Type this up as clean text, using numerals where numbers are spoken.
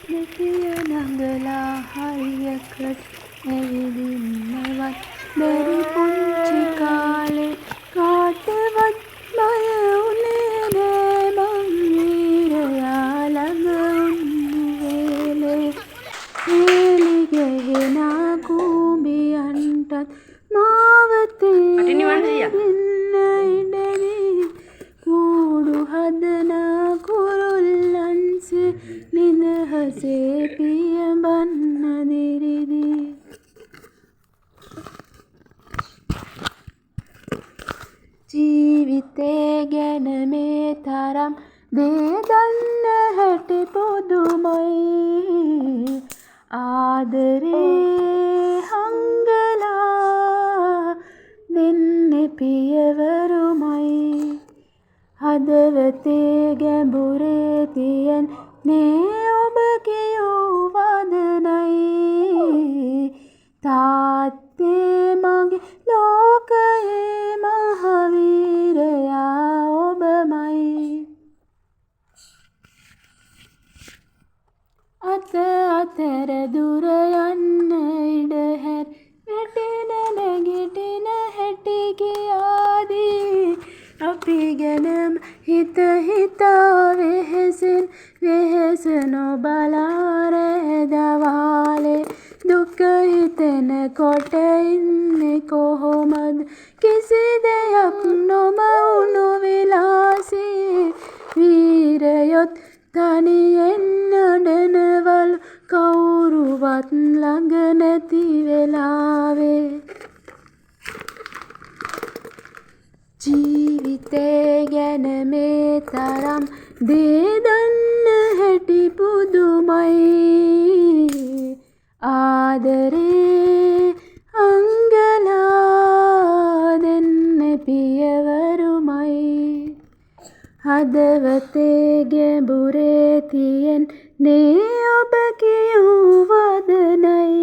දෙතිය නඟලා හරියකට ඇවිදින්නවත් බැරි පුංචි කාලේ කාටවත් බය වුණේ නෑ මං වීරයා ළඟ උන්නු වේලේ වේලි ගෙහෙන කුඹියන්ටත් මාවතේ ඉන්න ඉඩදී කූඩු හදන කුරුල්ලන්සේ නිදහසේ පියඹන්න දිරිදී ජීවිතේ ගැන මේ තරම් දේ දන්න හැටි පුදුමයි ආදරේ හංගලා දෙන්නේ පියවරුමයි හදවතේ ගැඹුරේ තියෙන්නේ ඔබ කියූ වදනයි තාත්තේ මගේ ලෝකයේ මහවීරයා ඔබමයි අත අතර දුර යන්න ඉඩ හැර වැටෙන නැගිටින හැටි කියාදී අපි ගැනම හිත හිතා වෙහෙසෙන් වෙහෙස නොබලා රෑ දවාලේ දුක හිතෙන කොට ඉන්නේ කොහොමද කිසි දෙයක් නොමවුණු විලාසේ වීරයොත් තනියෙන් අඬනවල් කවුරුවත් ළඟ නැති වෙලාවේ ජීවිතේ ගැන මේ තරම් දේ දන්න හැටි පුදුමයි ආදරේ අංගලා දෙන්න පියවරුමයි හදවතේ ගැඹුරේ තියෙන්නේ ඔබ කියූ වදනයි